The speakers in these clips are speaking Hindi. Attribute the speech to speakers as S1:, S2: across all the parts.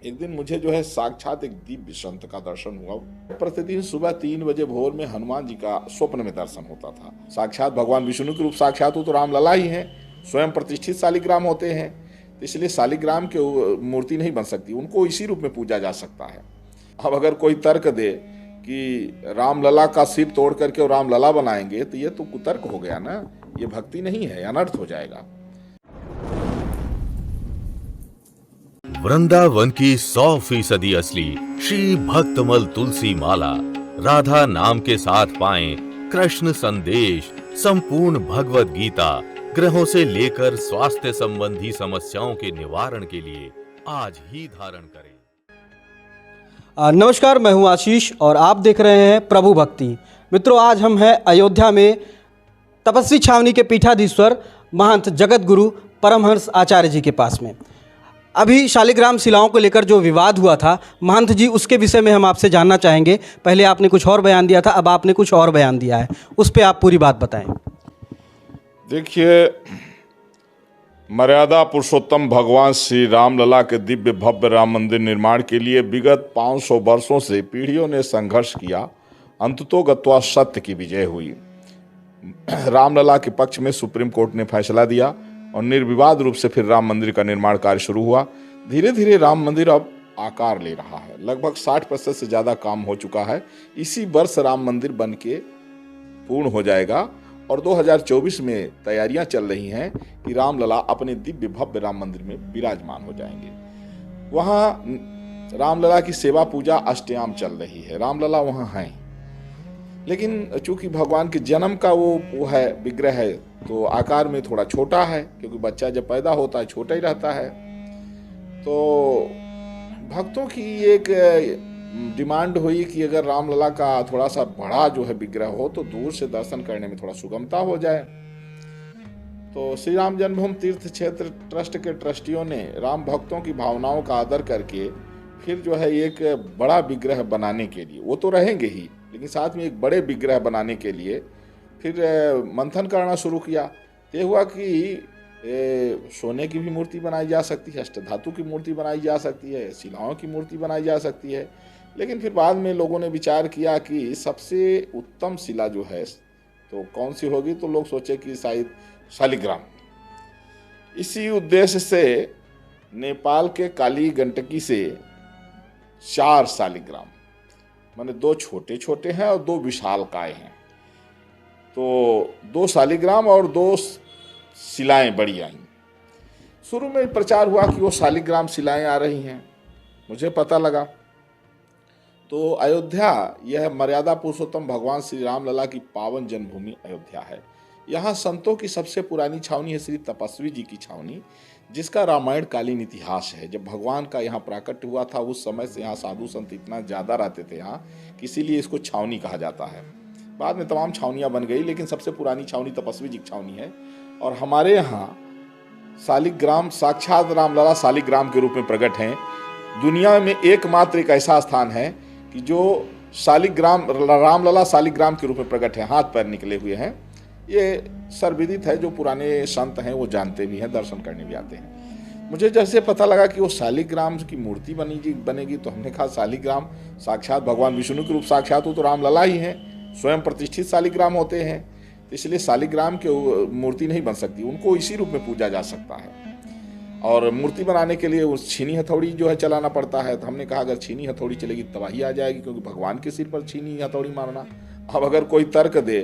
S1: एक दिन मुझे जो है साक्षात एक दिव्य संत का दर्शन हुआ। प्रतिदिन सुबह 3 बजे भोर में हनुमान जी का स्वप्न में दर्शन होता था। साक्षात भगवान विष्णु के रूप साक्षात हो तो रामलला ही हैं, स्वयं प्रतिष्ठित शालिग्राम होते हैं, तो इसलिए शालिग्राम की मूर्ति नहीं बन सकती, उनको इसी रूप में पूजा जा सकता है। अब अगर कोई तर्क दे कि रामलला का सिर तोड़ करके और रामलला बनाएंगे तो ये तो कुतर्क हो गया ना, ये भक्ति नहीं है, अनर्थ हो जाएगा।
S2: वृंदावन की 100% असली श्री भक्तमल तुलसी माला राधा नाम के साथ पाएं कृष्ण संदेश, संपूर्ण भगवत गीता, ग्रहों से लेकर स्वास्थ्य संबंधी समस्याओं के निवारण के लिए आज ही धारण करें।
S3: नमस्कार, मैं हूं आशीष और आप देख रहे हैं प्रभु भक्ति। मित्रों, आज हम हैं अयोध्या में तपस्वी छावनी के पीठाधीश्वर महंत जगत गुरु परमहंस आचार्य जी के पास में। अभी शालिग्राम शिलाओं को लेकर जो विवाद हुआ था महंत जी, उसके विषय में हम आपसे जानना चाहेंगे। पहले आपने कुछ और बयान दिया था, अब आपने कुछ और बयान दिया है, उस पर आप पूरी बात बताएं।
S1: देखिए, मर्यादा पुरुषोत्तम भगवान श्री रामलला के दिव्य भव्य राम मंदिर निर्माण के लिए विगत 500 वर्षों से पीढ़ियों ने संघर्ष किया। अंततोगत्वा सत्य की विजय हुई। रामलला के पक्ष में सुप्रीम कोर्ट ने फैसला दिया और निर्विवाद रूप से फिर राम मंदिर का निर्माण कार्य शुरू हुआ। धीरे धीरे राम मंदिर अब आकार ले रहा है। लगभग 60% से ज़्यादा काम हो चुका है। इसी वर्ष राम मंदिर बन के पूर्ण हो जाएगा और 2024 में तैयारियां चल रही हैं कि रामलला अपने दिव्य भव्य राम मंदिर में विराजमान हो जाएंगे। वहाँ रामलला की सेवा पूजा अष्टयाम चल रही है। रामलला वहाँ हैं, लेकिन चूंकि भगवान के जन्म का वो है विग्रह है, तो आकार में थोड़ा छोटा है, क्योंकि बच्चा जब पैदा होता है छोटा ही रहता है। तो भक्तों की एक डिमांड हुई कि अगर रामलला का थोड़ा सा बड़ा जो है विग्रह हो तो दूर से दर्शन करने में थोड़ा सुगमता हो जाए। तो श्री राम जन्मभूमि तीर्थ क्षेत्र ट्रस्ट के ट्रस्टियों ने राम भक्तों की भावनाओं का आदर करके फिर जो है एक बड़ा विग्रह बनाने के लिए, वो तो रहेंगे ही, लेकिन साथ में एक बड़े विग्रह बनाने के लिए फिर मंथन करना शुरू किया। ये हुआ कि सोने की भी मूर्ति बनाई जा सकती है, अष्टधातु की मूर्ति बनाई जा सकती है, शिलाओं की मूर्ति बनाई जा सकती है। लेकिन फिर बाद में लोगों ने विचार किया कि सबसे उत्तम शिला जो है तो कौन सी होगी, तो लोग सोचे कि शायद शालिग्राम। इसी उद्देश्य से नेपाल के काली गंडकी से 4 शालिग्राम, माने 2 छोटे छोटे हैं और 2 विशालकाय हैं, तो 2 शालिग्राम और 2 शिलाएं बड़ी आई। शुरू में प्रचार हुआ कि वो शालिग्राम शिलाएं आ रही हैं। मुझे पता लगा तो अयोध्या, यह मर्यादा पुरुषोत्तम भगवान श्री रामलला की पावन जन्मभूमि अयोध्या है। यहाँ संतों की सबसे पुरानी छावनी है श्री तपस्वी जी की छावनी, जिसका रामायण कालीन इतिहास है। जब भगवान का यहाँ प्राकट्य हुआ था उस समय से यहाँ साधु संत इतना ज़्यादा रहते थे यहाँ, इसीलिए इसको छावनी कहा जाता है। बाद में तमाम छावनियाँ बन गई, लेकिन सबसे पुरानी छावनी तपस्वी जी की छावनी है। और हमारे यहाँ शालिग्राम साक्षात रामलला शालिग्राम के रूप में प्रकट हैं। दुनिया में एकमात्र एक ऐसा स्थान है कि जो शालिग्राम रामलला शालिग्राम के रूप में प्रकट है, हाथ पैर निकले हुए हैं। ये सर्वविदित है, जो पुराने संत हैं वो जानते भी हैं, दर्शन करने भी आते हैं। मुझे जैसे पता लगा कि वो शालिग्राम की मूर्ति बनेगी, तो हमने कहा शालिग्राम साक्षात भगवान विष्णु के रूप साक्षात हो तो रामलला ही हैं, स्वयं प्रतिष्ठित शालिग्राम होते हैं, तो इसलिए शालिग्राम की मूर्ति नहीं बन सकती, उनको इसी रूप में पूजा जा सकता है। और मूर्ति बनाने के लिए उस छीनी हथौड़ी जो है चलाना पड़ता है। तो हमने कहा अगर छीनी हथौड़ी चलेगी तबाही आ जाएगी, क्योंकि भगवान के सिर पर छीनी हथौड़ी मारना। अब अगर कोई तर्क दे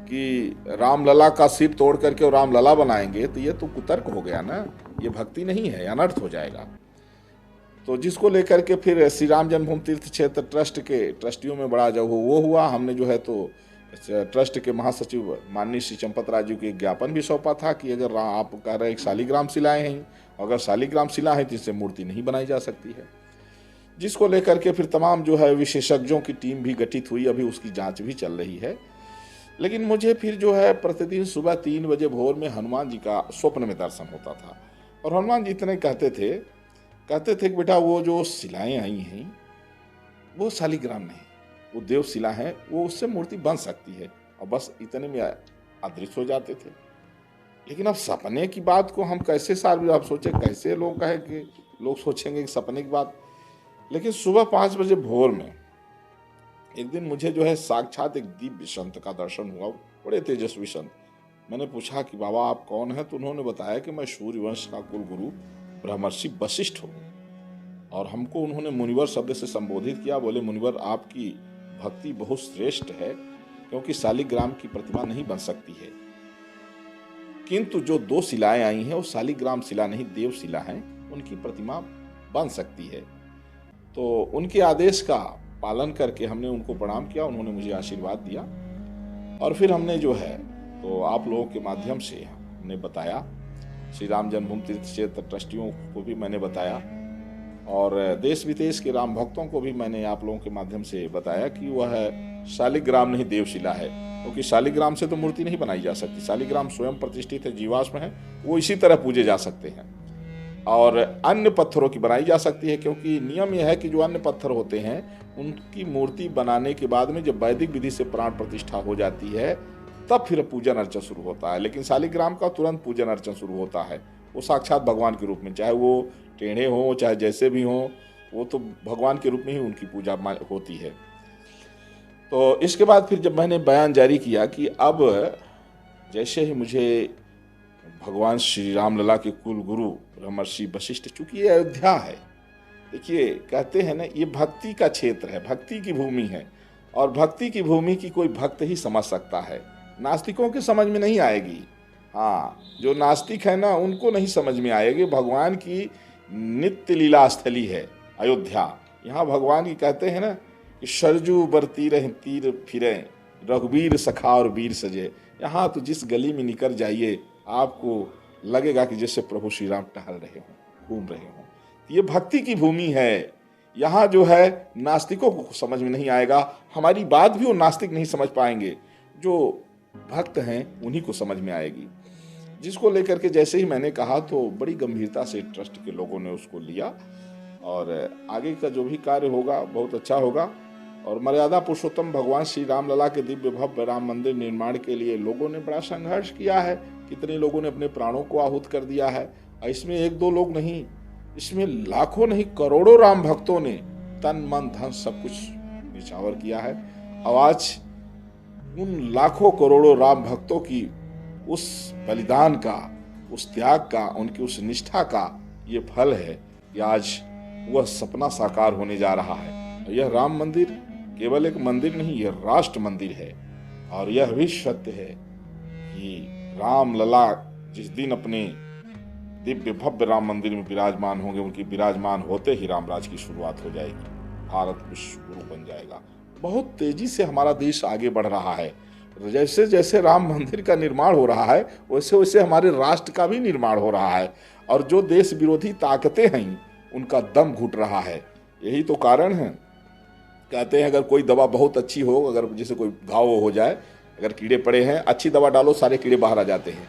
S1: कि रामलला का सिर तोड़ करके और रामलला बनाएंगे तो ये तो कुतर्क हो गया ना, ये भक्ति नहीं है, अनर्थ हो जाएगा। तो जिसको लेकर के फिर श्री राम जन्मभूमि तीर्थ क्षेत्र ट्रस्ट के ट्रस्टियों में बड़ा जो वो हुआ। हमने जो है तो ट्रस्ट के महासचिव माननीय श्री चंपत राज जी को एक ज्ञापन भी सौंपा था कि अगर आप कह रहे एक शालिग्राम शिलाएं हैं, अगर शालिग्राम शिला है तो इससे मूर्ति नहीं बनाई जा सकती है। जिसको लेकर के फिर तमाम जो है विशेषज्ञों की टीम भी गठित हुई, अभी उसकी जांच भी चल रही है। लेकिन मुझे फिर जो है प्रतिदिन सुबह 3 बजे भोर में हनुमान जी का स्वप्न में दर्शन होता था। और हनुमान जी इतने कहते थे कि बेटा वो जो शिलाएं आई हैं वो शालिग्राम नहीं, वो देव शिला है, वो उससे मूर्ति बन सकती है। और बस इतने में अदृश्य हो जाते थे। लेकिन अब सपने की बात को हम कैसे आप सोचे, कैसे लोग कहे कि लोग सोचेंगे कि सपने की बात। लेकिन सुबह 5 बजे भोर में एक दिन मुझे जो है साक्षात एक दिव्य संत का दर्शन हुआ, बड़े तेजस्वी संत। मैंने पूछा कि बाबा आप कौन हैं? तो उन्होंने बताया कि मैं सूर्यवंश का कुल गुरु ब्रह्मर्षि वशिष्ठ हूँ। और हमको उन्होंने मुनिवर शब्द से संबोधित किया। बोले मुनिवर आपकी भक्ति बहुत श्रेष्ठ है, क्योंकि शालिग्राम की प्रतिमा नहीं बन सकती है, किंतु जो 2 शिलाएं आई हैं वो शालिग्राम शिला नहीं देव शिला हैं, उनकी प्रतिमा बन सकती है। तो उनके आदेश का पालन करके हमने उनको प्रणाम किया, उन्होंने मुझे आशीर्वाद दिया। और फिर हमने जो है तो आप लोगों के माध्यम से हमने बताया, श्री राम जन्मभूमि तीर्थ क्षेत्र ट्रस्टियों को भी मैंने बताया, और देश विदेश के राम भक्तों को भी मैंने आप लोगों के माध्यम से बताया कि वह शालिग्राम नहीं देवशिला है, क्योंकि शालिग्राम से तो मूर्ति नहीं बनाई जा सकती। शालिग्राम स्वयं प्रतिष्ठित है, जीवाश्म है, वो इसी तरह पूजे जा सकते हैं। और अन्य पत्थरों की बनाई जा सकती है, क्योंकि नियम यह है कि जो अन्य पत्थर होते हैं उनकी मूर्ति बनाने के बाद में जब वैदिक विधि से प्राण प्रतिष्ठा हो जाती है तब फिर पूजन अर्चन शुरू होता है। लेकिन शालिग्राम का तुरंत पूजन अर्चन शुरू होता है। वो साक्षात भगवान के रूप में, चाहे वो टेढ़े हों चाहे जैसे भी हों, वो तो भगवान के रूप में ही उनकी पूजा होती है। तो इसके बाद फिर जब मैंने बयान जारी किया कि अब जैसे ही मुझे भगवान श्री राम लला के कुल गुरु ब्रह्मर्षि वशिष्ठ, चूंकि ये अयोध्या है, देखिए कहते हैं ना ये भक्ति का क्षेत्र है, भक्ति की भूमि है, और भक्ति की भूमि की कोई भक्त ही समझ सकता है। नास्तिकों के समझ में नहीं आएगी। हाँ, जो नास्तिक है ना उनको नहीं समझ में आएगी। भगवान की नित्य लीला स्थली है अयोध्या। यहाँ भगवान की कहते हैं ना कि सरजू बर तीर फिरे रघुवीर सखा और वीर सजे। यहाँ तो जिस गली में निकल जाइए आपको लगेगा कि जैसे प्रभु श्री राम टहल रहे हों, घूम रहे हों। ये भक्ति की भूमि है। यहाँ जो है नास्तिकों को समझ में नहीं आएगा, हमारी बात भी वो नास्तिक नहीं समझ पाएंगे, जो भक्त हैं उन्हीं को समझ में आएगी। जिसको लेकर के जैसे ही मैंने कहा तो बड़ी गंभीरता से ट्रस्ट के लोगों ने उसको लिया, और आगे का जो भी कार्य होगा बहुत अच्छा होगा। और मर्यादा पुरुषोत्तम भगवान श्री राम लला के दिव्य भव्य राम मंदिर निर्माण के लिए लोगों ने बड़ा संघर्ष किया है। कितने लोगों ने अपने प्राणों को आहुत कर दिया है। इसमें 1-2 लोग नहीं, इसमें लाखों नहीं करोड़ों राम भक्तों ने तन मन धन सब कुछ निछावर किया है। और आज उन लाखों करोड़ों राम भक्तों की उस बलिदान का, उस त्याग का, उनकी उस निष्ठा का ये फल है कि आज वह सपना साकार होने जा रहा है। यह राम मंदिर केवल एक मंदिर नहीं, यह राष्ट्र मंदिर है। और यह भी सत्य है कि राम लला जिस दिन अपने दिव्य भव्य राम मंदिर में विराजमान होंगे, उनकी विराजमान होते ही रामराज की शुरुआत हो जाएगी, भारत विश्व गुरु बन जाएगा। बहुत तेजी से हमारा देश आगे बढ़ रहा है। जैसे जैसे राम मंदिर का निर्माण हो रहा है वैसे वैसे हमारे राष्ट्र का भी निर्माण हो रहा है, और जो देश विरोधी ताकतें हैं उनका दम घुट रहा है। यही तो कारण है, कहते हैं अगर कोई दवा बहुत अच्छी हो, अगर जैसे कोई घाव हो जाए, अगर कीड़े पड़े हैं, अच्छी दवा डालो सारे कीड़े बाहर आ जाते हैं।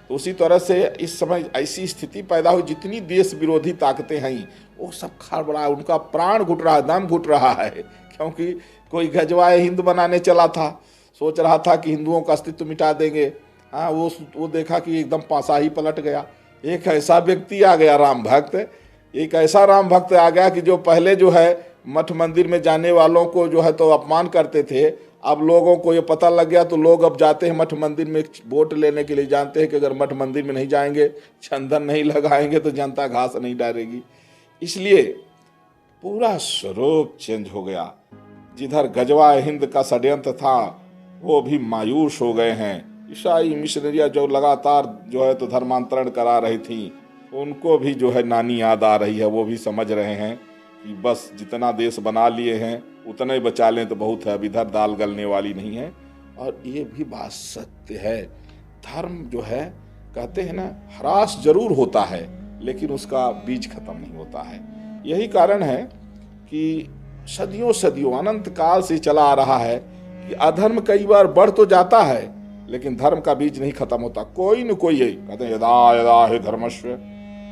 S1: तो उसी तरह से इस समय ऐसी स्थिति पैदा हुई, जितनी देश विरोधी ताकतें हैं वो सब खड़बड़ा, उनका प्राण घुट रहा है, दम घुट रहा है। क्योंकि कोई गजवाए हिंद बनाने चला था, सोच रहा था कि हिंदुओं का अस्तित्व मिटा देंगे। हाँ, वो देखा कि एकदम पासा ही पलट गया। एक ऐसा व्यक्ति आ गया राम भक्त, एक ऐसा राम भक्त आ गया कि जो पहले जो है मठ मंदिर में जाने वालों को जो है तो अपमान करते थे, अब लोगों को ये पता लग गया तो लोग अब जाते हैं मठ मंदिर में वोट लेने के लिए। जानते हैं कि अगर मठ मंदिर में नहीं जाएंगे, चंदन नहीं लगाएंगे तो जनता घास नहीं डालेगी। इसलिए पूरा स्वरूप चेंज हो गया। जिधर गजवा हिंद का षड्यंत्र था वो भी मायूस हो गए हैं। ईसाई मिशनरियाँ जो लगातार जो है तो धर्मांतरण करा रही थी, उनको भी जो है नानी याद आ रही है। वो भी समझ रहे हैं कि बस जितना देश बना लिए हैं उतना ही बचा लें तो बहुत है, अब इधर दाल गलने वाली नहीं है। और ये भी बात सत्य है, धर्म जो है कहते हैं ना ह्रास जरूर होता है लेकिन उसका बीज खत्म नहीं होता है। यही कारण है कि सदियों सदियों अनंत काल से चला आ रहा है कि अधर्म कई बार बढ़ तो जाता है लेकिन धर्म का बीज नहीं खत्म होता। कोई न कोई, यही कहते हैं यदा यदा हि धर्मस्य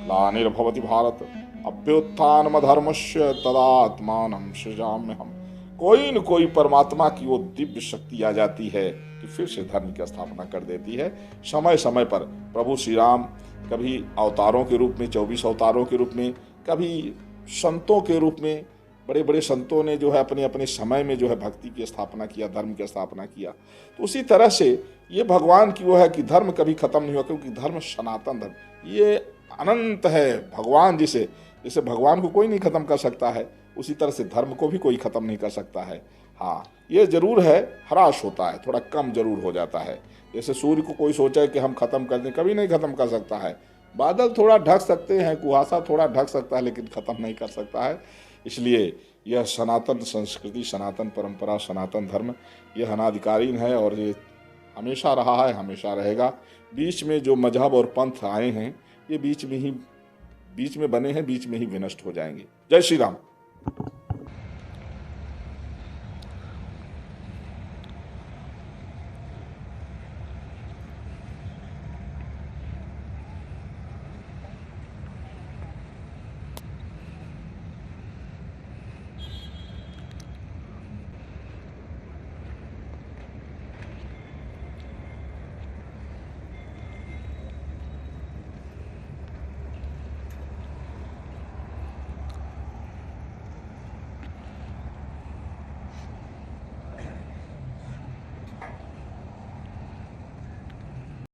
S1: ग्लानिर्भवति भारत अभ्युत्थानम धर्मस्य तदात्मानं सृजाम्यहम्। कोई न कोई परमात्मा की वो दिव्य शक्ति आ जाती है कि फिर से धर्म की स्थापना कर देती है। समय समय पर प्रभु श्री राम कभी अवतारों के रूप में, 24 अवतारों के रूप में, कभी संतों के रूप में, बड़े बड़े संतों ने जो है अपने अपने समय में जो है भक्ति की स्थापना किया, धर्म की स्थापना किया। तो उसी तरह से ये भगवान की वो है कि धर्म कभी खत्म नहीं हुआ, क्योंकि धर्म सनातन धर्म, ये अनंत है। भगवान जैसे भगवान को कोई नहीं खत्म कर सकता है, उसी तरह से धर्म को भी कोई खत्म नहीं कर सकता है। हाँ, ये जरूर है, ह्रास होता है, थोड़ा कम जरूर हो जाता है। जैसे सूर्य को कोई सोचे कि हम खत्म कर दें, कभी नहीं खत्म कर सकता है। बादल थोड़ा ढक सकते हैं, कुहासा थोड़ा ढक सकता है, लेकिन खत्म नहीं कर सकता है। इसलिए यह सनातन संस्कृति, सनातन परंपरा, सनातन धर्म यह अनादिकालीन है और ये हमेशा रहा है, हमेशा रहेगा। बीच में जो मजहब और पंथ आए हैं, ये बीच में बने हैं, बीच में ही विनष्ट हो जाएंगे। जय श्री राम।